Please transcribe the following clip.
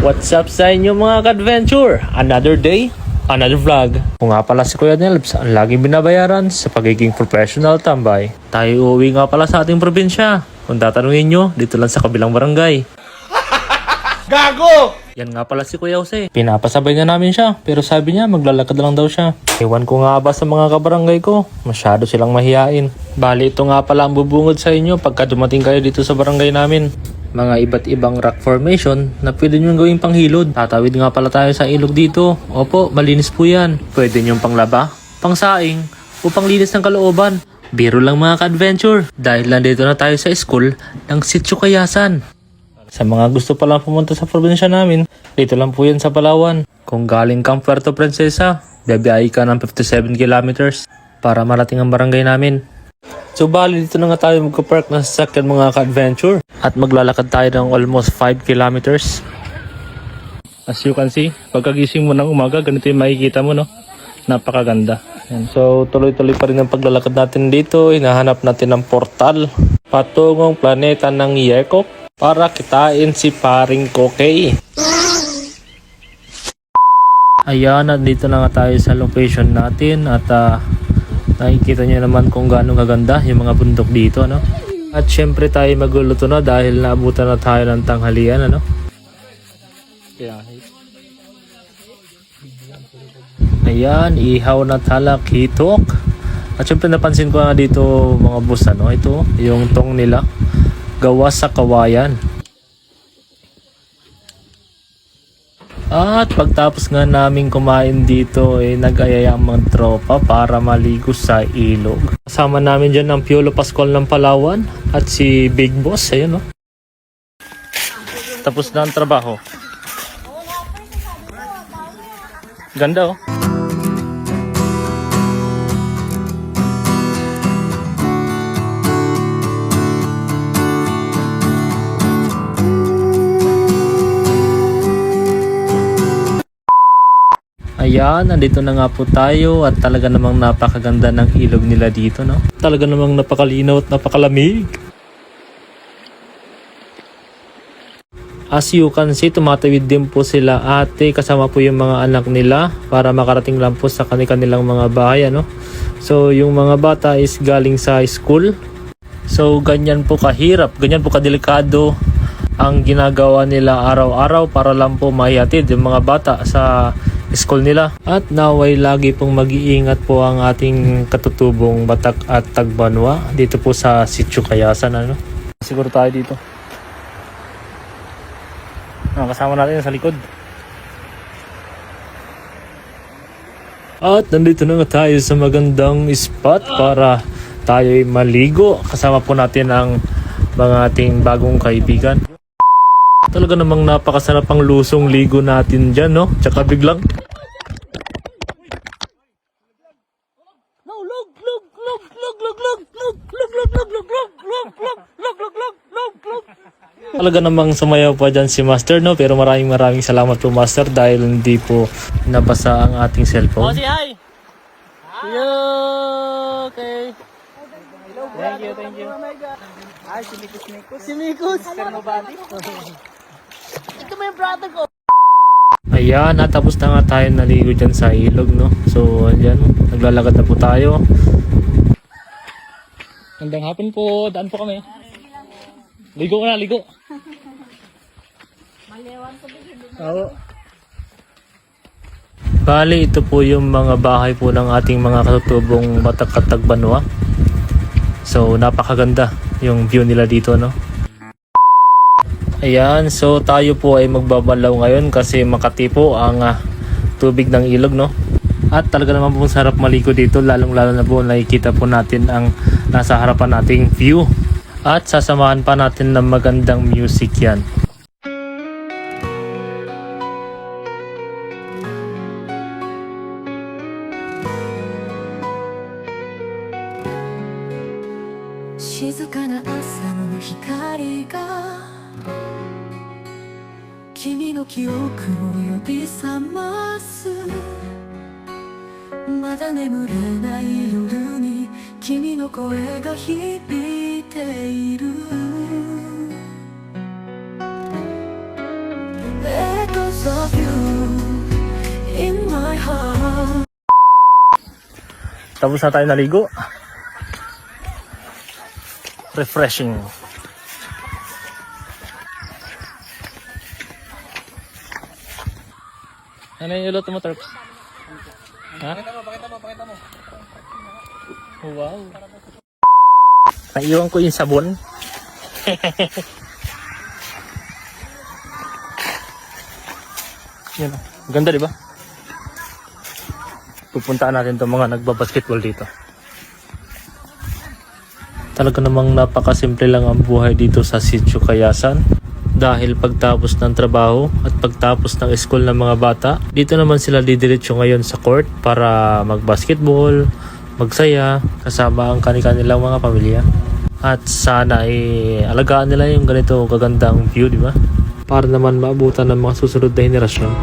What's up sa inyo mga ka-adventure? Another day, another vlog. Kung nga pala si Kuya Nelps ang laging binabayaran sa pagiging professional tambay. Tayo uuwi nga pala sa ating probinsya. Kung tatanungin nyo, dito lang sa kabilang barangay. Gago! Yan nga pala si Kuya Jose. Pinapasabay nga namin siya, pero sabi niya maglalakad lang daw siya. Ewan ko nga ba sa mga kabarangay ko, masyado silang mahihain. Bali ito nga pala ang bubungod sa inyo pagka dumating kayo dito sa barangay namin. Mga iba't ibang rock formation na pwede nyo gawing panghilod. Tatawid nga pala tayo sa ilog dito. Opo, malinis po yan. Pwede nyo panglaba, pangsaing, o panglinis ng kalooban. Biro lang mga ka-adventure. Dahil nandito na tayo sa school ng Sitio Kayasan. Sa mga gusto palang pumunta sa probinsya namin, dito lang po yan sa Palawan. Kung galing kang Puerto Princesa, biyahe ka ng 57 kilometers para marating ang barangay namin. So bali dito na nga tayo magka-park ng sasakyan mga ka-adventure at maglalakad tayo ng almost 5 kilometers. As you can see, pagkagising mo ng umaga, ganito yung makikita mo, no? Napakaganda. Yan. So tuloy-tuloy pa rin ang paglalakad natin dito. Hinahanap natin ang portal patungong planeta ng Yekok para kitain si Paring Kokey. Ayan, nandito na nga tayo sa location natin at nakikita nyo naman kung gaano kaganda yung mga bundok dito, no? At syempre tayo magluluto na dahil naabutan na tayo ng tanghalian, ano? Ayan, ihaw na talakitok. At syempre napansin ko nga dito mga boss, ano? Ito, yung tong nila gawa sa kawayan. At pagtapos nga namin kumain dito, nag-ayaya ang mga tropa para maligo sa ilog. Kasama namin dyan ang Piolo Pascual ng Palawan at si Big Boss, ayun, no? Tapos na ang trabaho. Ganda, oh. Ayan, nandito na nga po tayo at talaga namang napakaganda ng ilog nila dito, no? Talaga namang napakalinaw at napakalamig. As you can see, tumatawid din po sila ate kasama po yung mga anak nila para makarating lang po sa kanilang mga bahay, ano? So, yung mga bata is galing sa school. So, ganyan po kahirap, ganyan po kadelikado ang ginagawa nila araw-araw para lang po maihatid yung mga bata sa school nila. At naway lagi pong mag-iingat po ang ating katutubong Batak at Tagbanwa dito po sa Sitio Kayasan, ano? Siguro tayo dito. Kasama natin sa likod. At nandito na nga tayo sa magandang spot para tayo'y maligo. Kasama po natin ang mga ating bagong kaibigan. Talaga namang napakasarap ang lusong ligo natin dyan, no? Tsaka biglang talaga namang sumayaw pa dyan si Master, no? Pero maraming salamat po, Master, dahil hindi po nabasa ang ating cellphone. Say hi! Hello! Okay. Thank you. Ay, si Mikus. Si Mikus! Ito mo yung brother ko! Ayan, natapos na nga tayo naligo dyan sa ilog, no? So, andyan, naglalakad na po tayo. Magandang hapon po, daan po kami. Ligo na, ligo. Oo. Bali, ito po yung mga bahay po ng ating mga katutubong Batak at Tagbanwa. So, napakaganda yung view nila dito, no? Ayan, so tayo po ay magbabalaw ngayon kasi Makati po ang tubig ng ilog, no? At talaga naman po sarap maligo dito, lalong-lalo na po nakikita po natin ang nasa harapan nating view. At sasamahan pa natin ng magandang music yan. Kimi no kyoku o yobisamasu まだ眠れない夜に君の声が響いている Tapos na tayo naligo. Refreshing. Ano yung luto mo, Terps? Ha? Pakita mo. Wow. Naiwan ko yung sabon. Yan. Ganda, di ba? Pupuntaan natin itong mga nagbabasketball dito. Talaga namang napakasimple lang ang buhay dito sa Sitio Kayasan. Dahil pagtapos ng trabaho at pagtapos ng school ng mga bata, dito naman sila didiretso ngayon sa court para magbasketball, magsaya, kasama ang kanilang mga pamilya. At sana alagaan nila yung ganito kagandang view, di ba? Para naman maabutan ng mga susunod na henerasyon.